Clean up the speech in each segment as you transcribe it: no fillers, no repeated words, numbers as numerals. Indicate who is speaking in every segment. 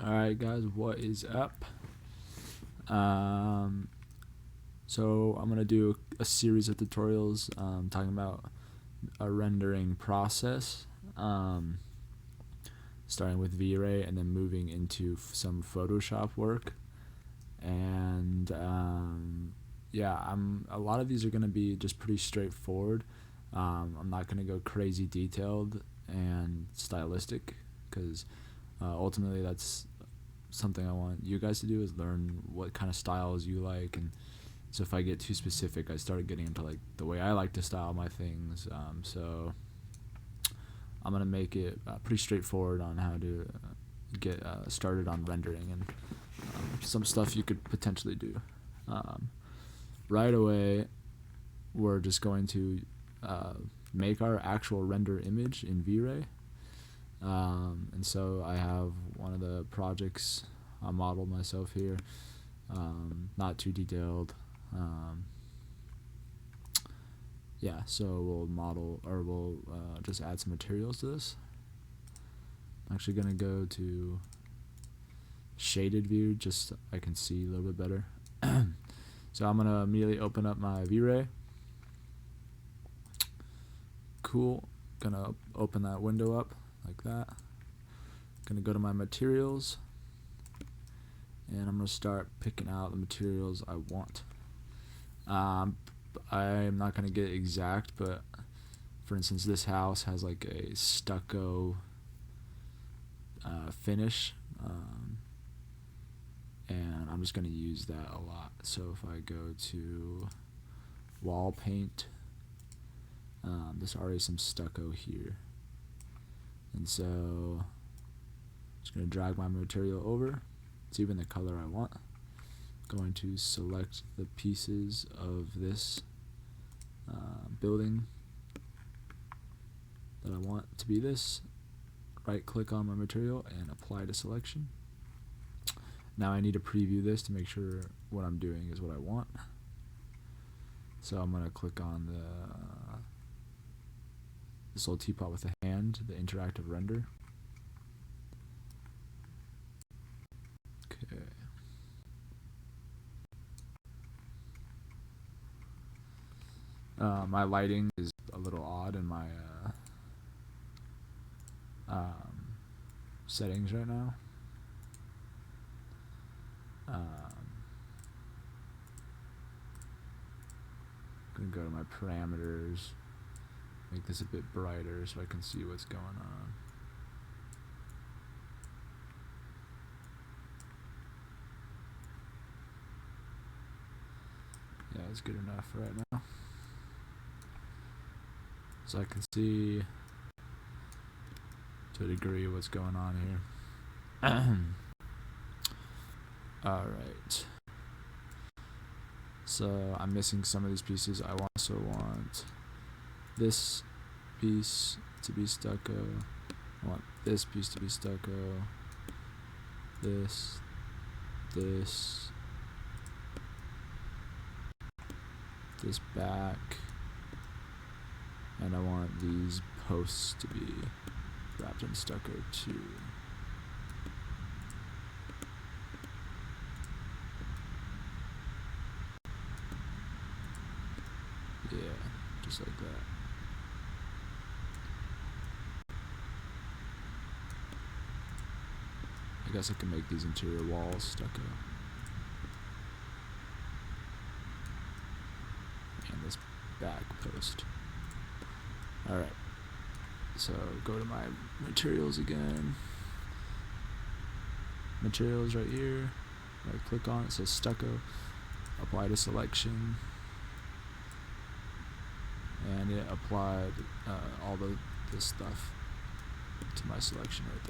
Speaker 1: Alright guys, what is up? Um, so I'm gonna do a series of tutorials talking about a rendering process, starting with V-Ray and then moving into some Photoshop work. And yeah, a lot of these are gonna be just pretty straightforward. I'm not gonna go crazy detailed and stylistic because ultimately that's something I want you guys to do, is learn what kind of styles you like. And so if I get too specific, I start getting into like the way I like to style my things. So I'm gonna make it pretty straightforward on how to get started on rendering and some stuff you could potentially do. Right away, we're just going to make our actual render image in V-Ray. And so I have one of the projects I modeled myself here, not too detailed. Yeah, so we'll just add some materials to this. I'm actually gonna go to shaded view just so I can see a little bit better. So I'm gonna immediately open up my V-Ray. Cool, gonna open that window up like that. Gonna go to my materials, and I'm gonna start picking out the materials I want. I'm not gonna get exact, but for instance, this house has like a stucco finish, and I'm just gonna use that a lot. So if I go to wall paint, there's already some stucco here, and so I'm just gonna drag my material over. It's even the color I want. Going to select the pieces of this building that I want to be this. Right click on my material and apply to selection. Now I need to preview this to make sure what I'm doing is what I want. So I'm going to click on this little teapot with a hand, the interactive render. Okay. My lighting is a little odd in my settings right now. I'm gonna go to my parameters, make this a bit brighter so I can see what's going on. Yeah, it's good enough right now. So I can see to a degree what's going on here. Alright. So I'm missing some of these pieces. I also want this piece to be stucco. I want this piece to be stucco. This back. And I want these posts to be wrapped in stucco too. Yeah, just like that. I guess I can make these interior walls stucco. And this back post. Alright, so go to my materials again. Materials right here. Right click on it, says stucco. Apply to selection. And it applied all this stuff to my selection right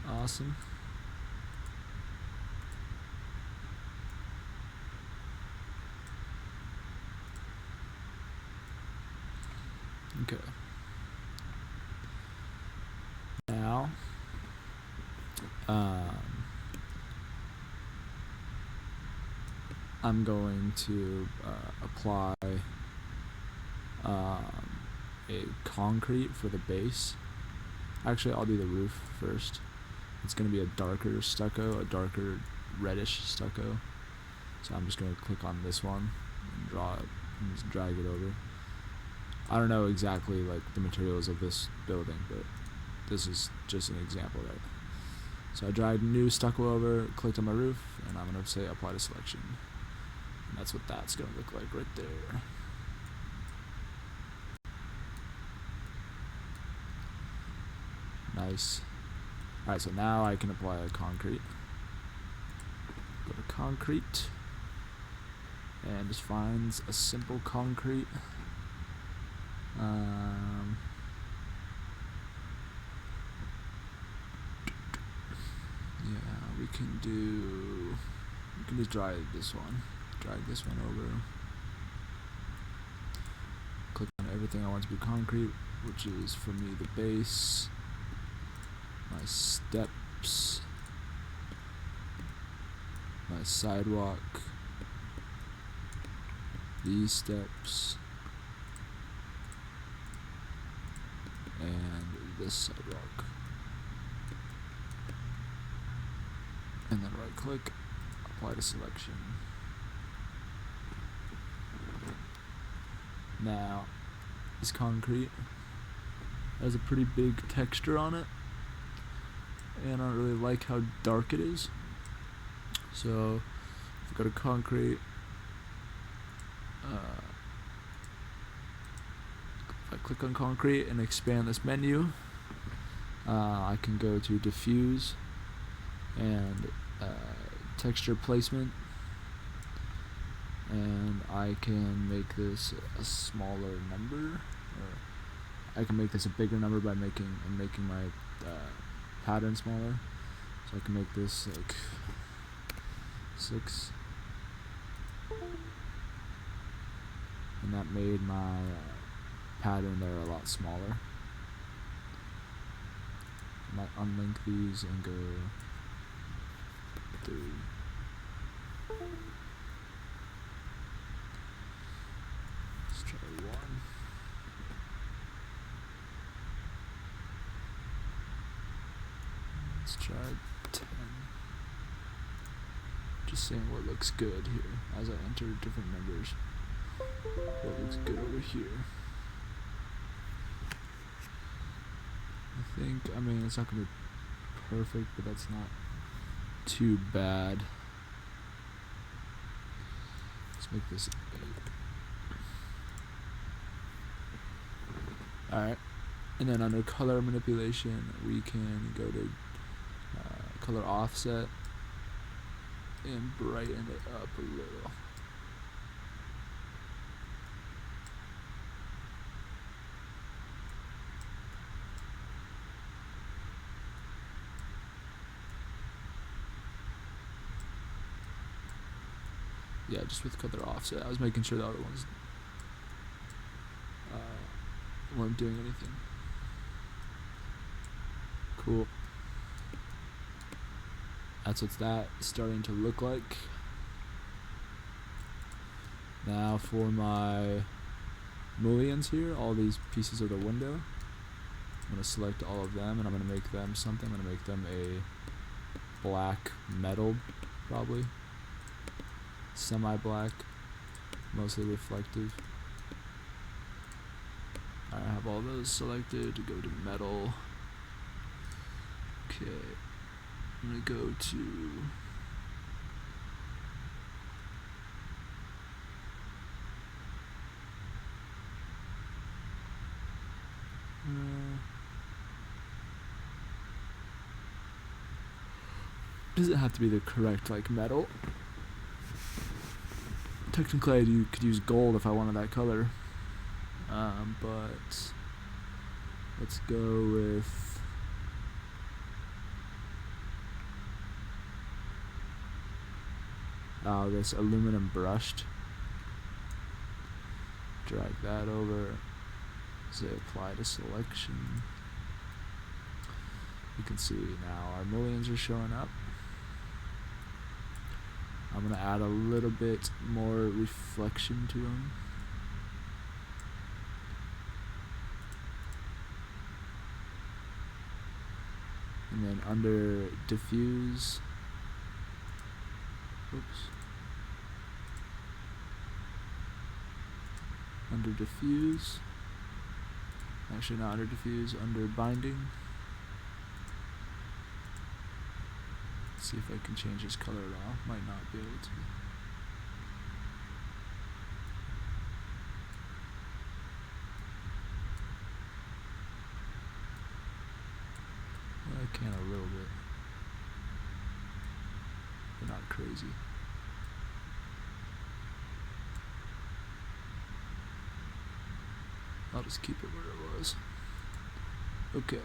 Speaker 1: there. Awesome. Okay. Now, I'm going to apply a concrete for the base. Actually, I'll do the roof first. It's going to be a darker stucco, a darker reddish stucco. So I'm just going to click on this one and draw it and just drag it over. I don't know exactly like the materials of this building, but this is just an example, right? So I dragged new stucco over, clicked on my roof, and I'm going to say apply to selection. And that's what that's going to look like right there. Nice. Alright, so now I can apply a concrete. Go to concrete. And just finds a simple concrete. Yeah, we can just drag this one over. Click on everything I want to be concrete, which is for me the base, my steps, my sidewalk, these steps, and this sidewalk. And then right click, apply to selection. Now, this concrete has a pretty big texture on it, and I don't really like how dark it is. So, if I go to concrete, if I click on concrete and expand this menu, I can go to diffuse and texture placement, and I can make this a smaller number, or I can make this a bigger number by making my pattern smaller. So I can make this like 6, and that made my pattern there a lot smaller. I might unlink these and go 3. Let's try 1. Let's try 10. Just saying what looks good here as I enter different numbers. What looks good over here? I mean, it's not gonna be perfect, but that's not too bad. Let's make this 8. Alright, and then under color manipulation, we can go to color offset and brighten it up a little. Yeah, just with color offset. I was making sure the other ones weren't doing anything. Cool. That's what that starting to look like. Now for my mullions here, all these pieces of the window, I'm going to select all of them and I'm going to make them something. I'm going to make them a black metal, probably. Semi-black, mostly reflective. I have all those selected to go to metal. Okay, I'm gonna go to does it have to be the correct like metal? Technically, I could use gold if I wanted that color, but let's go with this aluminum brushed. Drag that over. Say apply to selection. You can see now our mullions are showing up. I'm going to add a little bit more reflection to them. and then under diffuse, under diffuse, actually not under diffuse, under binding. Let's see if I can change this color at all. Might not be able to. Well, I can a little bit, but not crazy. I'll just keep it where it was. Okay.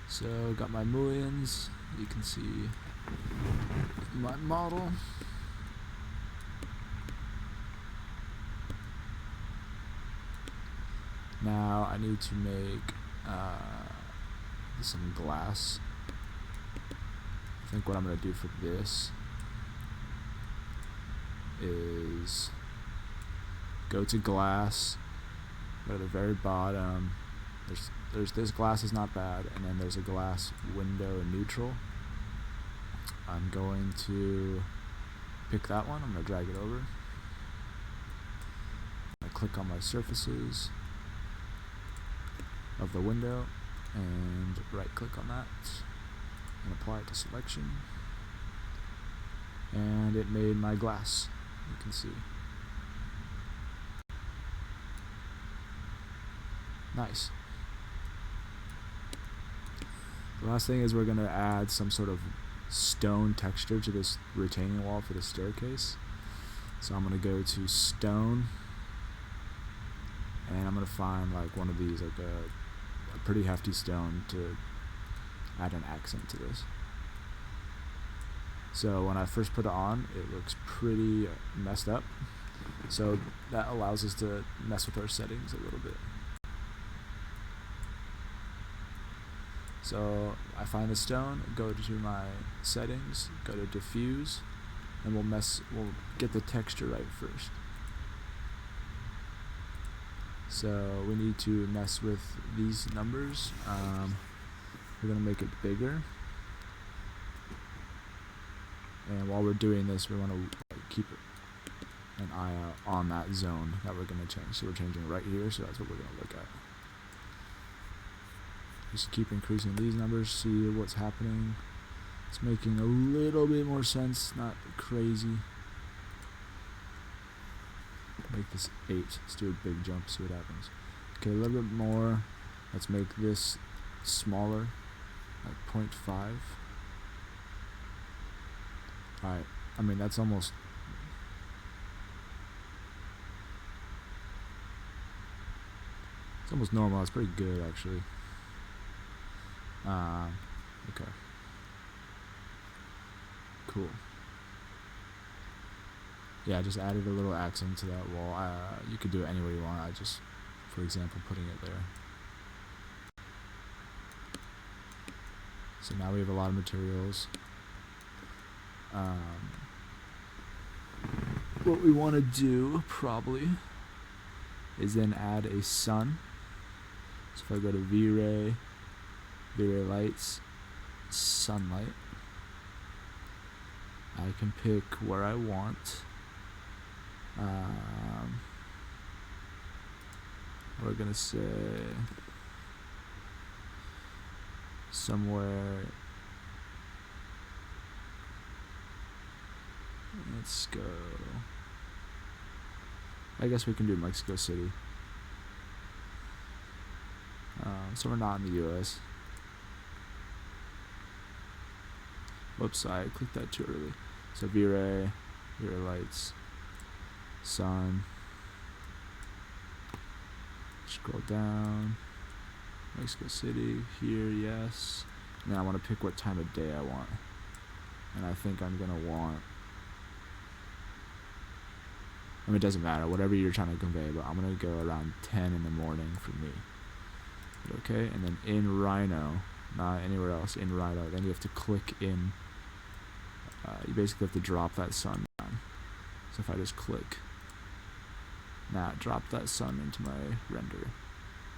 Speaker 1: So got my mullions. You can see my model. Now I need to make some glass. I think what I'm going to do for this is go to glass, go to the very bottom. There's this glass is not bad, and then there's a glass window neutral. I'm going to pick that one. I'm going to drag it over. I click on my surfaces of the window and right click on that and apply it to selection, and it made my glass. You can see. Nice. The last thing is we're going to add some sort of stone texture to this retaining wall for the staircase. So I'm going to go to stone, and I'm going to find like one of these, like a pretty hefty stone, to add an accent to this. So when I first put it on, it looks pretty messed up. So that allows us to mess with our settings a little bit. So I find the stone, go to my settings, go to diffuse, and we'll get the texture right first. So we need to mess with these numbers. We're gonna make it bigger. And while we're doing this, we want to keep an eye out on that zone that we're going to change. So we're changing right here, so that's what we're going to look at. Just keep increasing these numbers, see what's happening. It's making a little bit more sense, not crazy. Make this 8. Let's do a big jump, see what happens. Okay, a little bit more. Let's make this smaller, like 0.5. Alright, I mean that's almost normal. It's pretty good actually. Okay. Cool. Yeah, I just added a little accent to that wall. You could do it any way you want. I just, for example, putting it there. So now we have a lot of materials. What we want to do probably is then add a sun. So if I go to V-Ray, V-Ray lights, sunlight, I can pick where I want. We're gonna say somewhere. Let's go. I guess we can do Mexico City. So we're not in the US. Whoops, I clicked that too early. So V-Ray, V-Ray lights, sun. Scroll down. Mexico City, here, yes. And then I want to pick what time of day I want. And I think I'm going to want, I mean, it doesn't matter, whatever you're trying to convey, but I'm going to go around 10 in the morning for me. Okay, and then in Rhino, not anywhere else, in Rhino, then you have to click in, you basically have to drop that sun down. So if I just click, Now drop that sun into my render.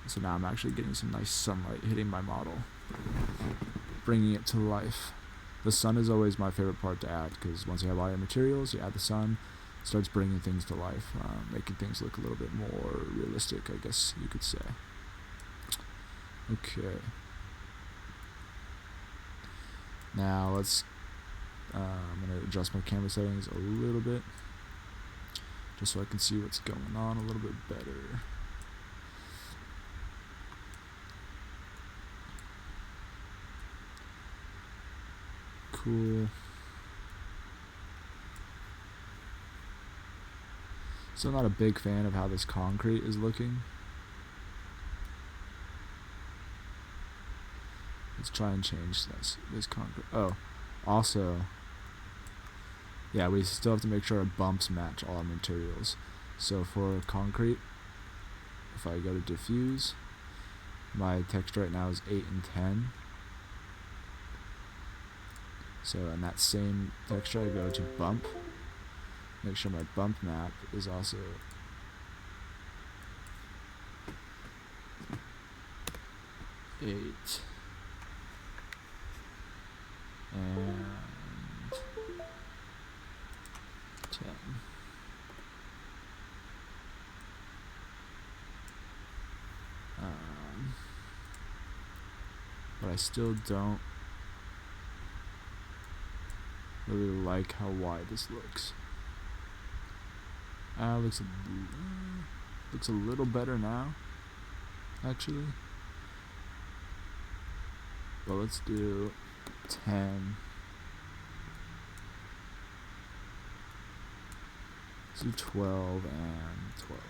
Speaker 1: So now I'm actually getting some nice sunlight hitting my model, bringing it to life. The sun is always my favorite part to add, because once you have all your materials, you add the sun, it starts bringing things to life, making things look a little bit more realistic, I guess you could say. Okay. Now let's, I'm going to adjust my camera settings a little bit, just so I can see what's going on a little bit better. Cool. Still not a big fan of how this concrete is looking. Let's try and change this concrete. Oh, also, yeah, we still have to make sure our bumps match all our materials. So for concrete, if I go to diffuse, my texture right now is 8 and 10. So in that same texture, I go to bump. Make sure my bump map is also 8 and 10. But I still don't really like how wide this looks. Looks a little better now, actually. But let's do 10. Let's do 12 and 12.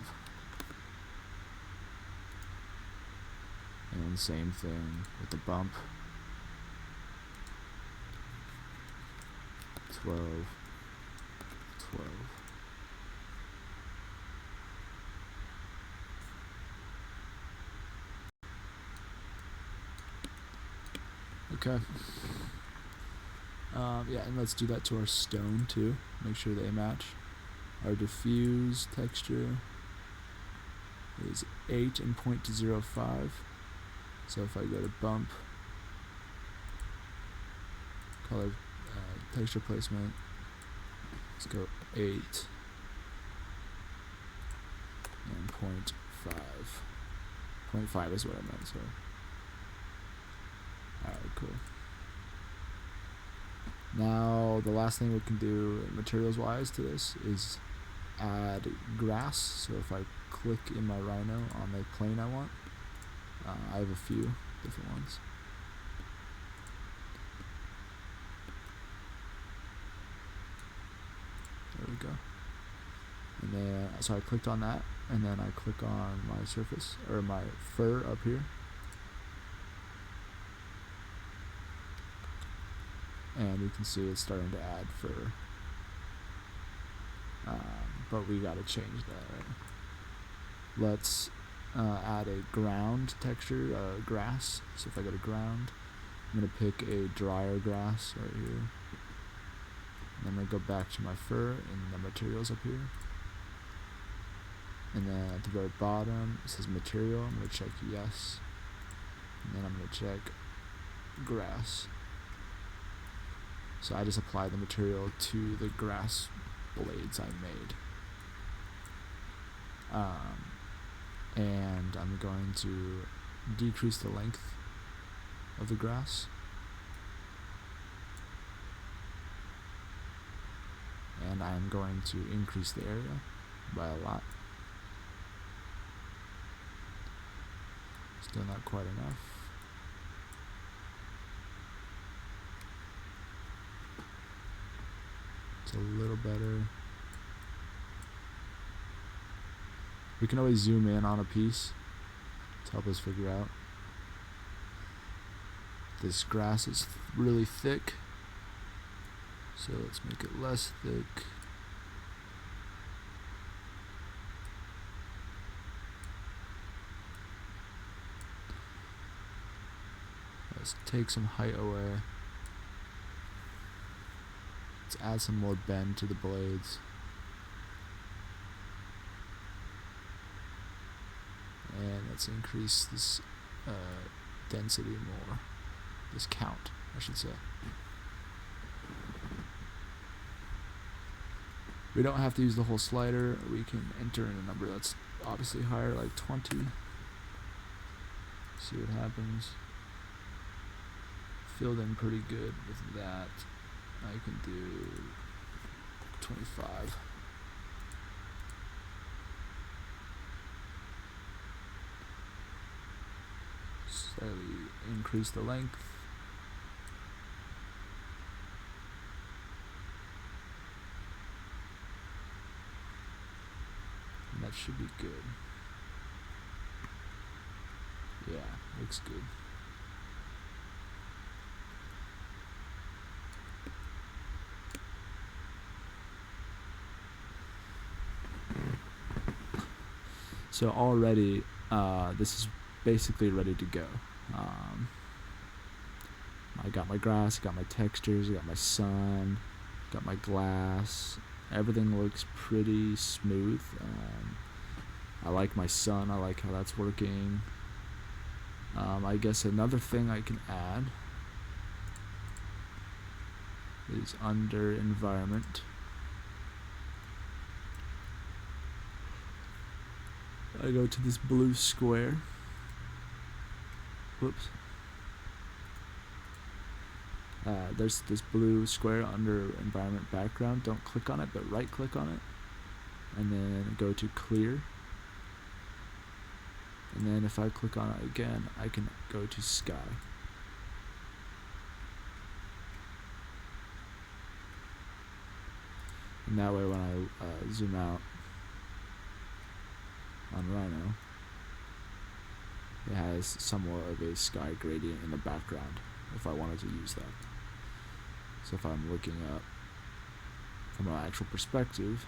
Speaker 1: And same thing with the bump. 12, 12. Okay. Yeah, and let's do that to our stone too. Make sure they match. Our diffuse texture is 8 and point to 0.5. So if I go to bump, color, texture placement, let's go 8 and 0.5. 0.5 is what I meant, sorry. Alright, cool. Now, the last thing we can do materials wise to this is add grass. So if I click in my Rhino on the plane I want, I have a few different ones. There we go. And then, so I clicked on that, and then I click on my surface, or my fur up here. And you can see it's starting to add fur. But we gotta change that, right? Let's add a ground texture, grass. So if I go to ground, I'm gonna pick a drier grass right here. And I'm gonna go back to my fur and the materials up here. And then at the very bottom, it says material. I'm gonna check yes. And then I'm gonna check grass. So I just apply the material to the grass blades I made. And I'm going to decrease the length of the grass. And I'm going to increase the area by a lot. Still not quite enough. It's a little better. We can always zoom in on a piece to help us figure out. This grass is really thick, so let's make it less thick. Let's take some height away. Let's add some more bend to the blades. let's increase this density more. This count, I should say. We don't have to use the whole slider. We can enter in a number that's obviously higher, like 20. See what happens. Filled in pretty good with that. I can do 25. Slightly increase the length. And that should be good. Yeah, looks good. So already, this is basically ready to go. I got my grass, got my textures, got my sun, got my glass. Everything looks pretty smooth. I like my sun, I like how that's working. I guess another thing I can add is under environment. I go to this blue square. Whoops. There's this blue square under environment background. Don't click on it, but right click on it. And then go to clear. And then if I click on it again, I can go to sky. And that way when I zoom out on Rhino, it has somewhat of a sky gradient in the background if I wanted to use that. So if I'm looking up from an actual perspective,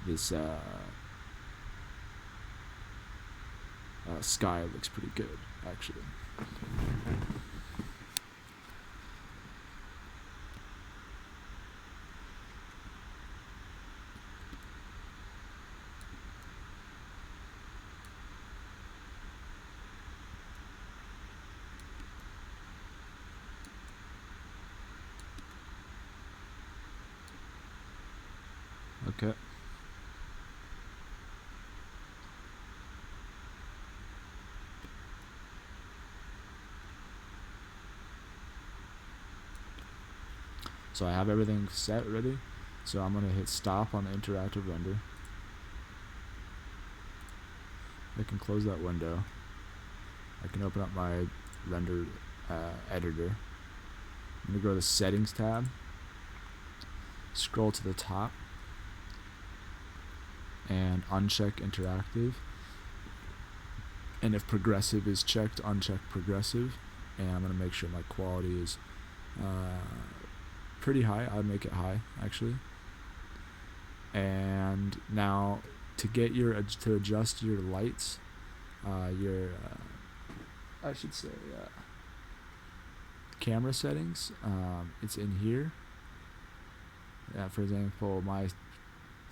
Speaker 1: this sky looks pretty good, actually. Okay. So I have everything set ready. So I'm going to hit stop on the interactive render. I can close that window. I can open up my render editor. I'm going to go to the settings tab. Scroll to the top. And uncheck interactive. And if progressive is checked, uncheck progressive. And I'm going to make sure my quality is pretty high. I'd make it high, actually. And now to get your to adjust your lights, I should say camera settings. It's in here. For example, my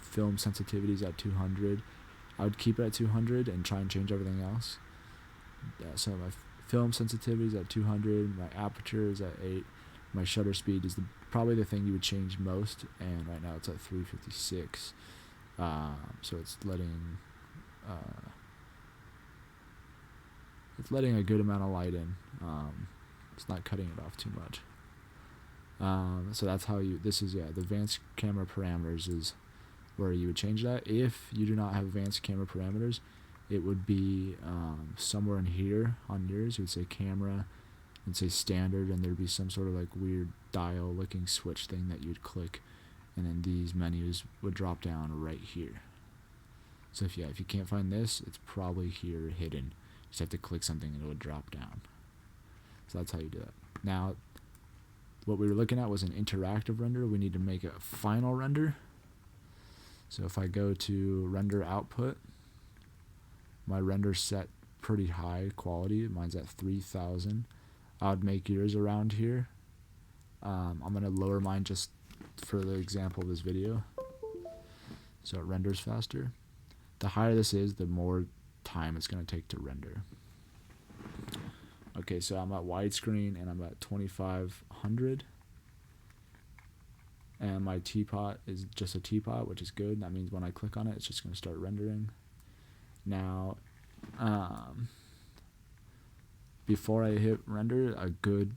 Speaker 1: film sensitivity is at 200. I would keep it at 200 and try and change everything else. So my film sensitivity is at 200. My aperture is at 8. My shutter speed is probably the thing you would change most, and right now it's at 356. So it's letting a good amount of light in. It's not cutting it off too much. So that's how this is the advanced camera parameters is where you would change that. If you do not have advanced camera parameters, it would be somewhere in here on yours. You would say camera and say standard, and there'd be some sort of like weird dial looking switch thing that you'd click, and then these menus would drop down right here. So if you can't find this, it's probably here hidden. You just have to click something and it would drop down. So that's how you do that. Now, what we were looking at was an interactive render. We need to make a final render. So if I go to render output, my render's set pretty high quality. Mine's at 3000. I would make yours around here. I'm going to lower mine just for the example of this video, so it renders faster. the higher this is, the more time it's going to take to render. Okay, so I'm at widescreen and I'm at 2500. And my teapot is just a teapot, which is good. That means when I click on it, it's just going to start rendering. Now, before I hit render, a good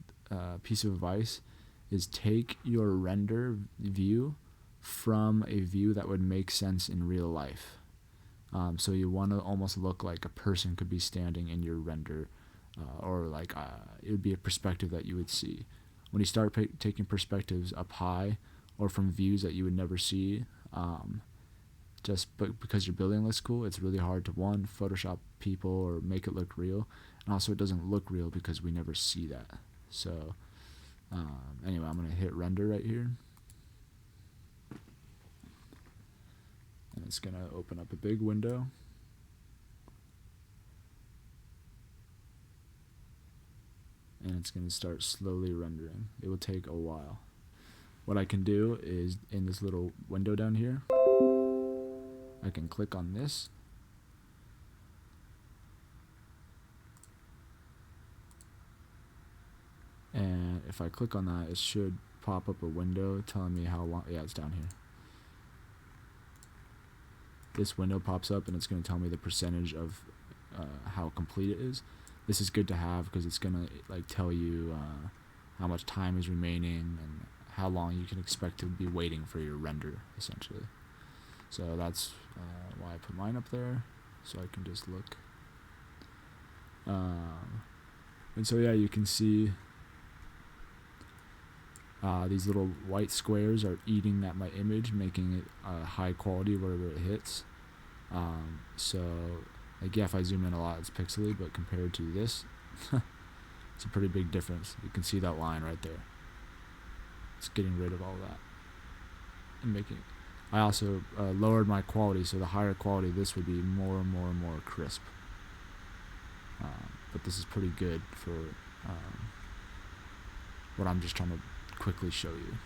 Speaker 1: piece of advice is take your render view from a view that would make sense in real life. So you want to almost look like a person could be standing in your render, or like it would be a perspective that you would see. When you start taking perspectives up high or from views that you would never see, because your building looks cool, it's really hard to, one, Photoshop people or make it look real, and also it doesn't look real because we never see that. So anyway, I'm going to hit render right here, and it's going to open up a big window. And it's going to start slowly rendering. It will take a while. What I can do is, in this little window down here, I can click on this, and if I click on that, it should pop up a window telling me how long. Yeah, it's down here. This window pops up and it's going to tell me the percentage of how complete it is. This is good to have because it's going to like tell you how much time is remaining and how long you can expect to be waiting for your render, essentially. So that's why I put mine up there, so I can just look. And so yeah, you can see these little white squares are eating at my image, making it high quality wherever it hits. So like, yeah, if I zoom in a lot, it's pixely, but compared to this, it's a pretty big difference. You can see that line right there. It's getting rid of all that and making. I also lowered my quality, so the higher quality this would be more and more and more crisp. But this is pretty good for what I'm just trying to quickly show you.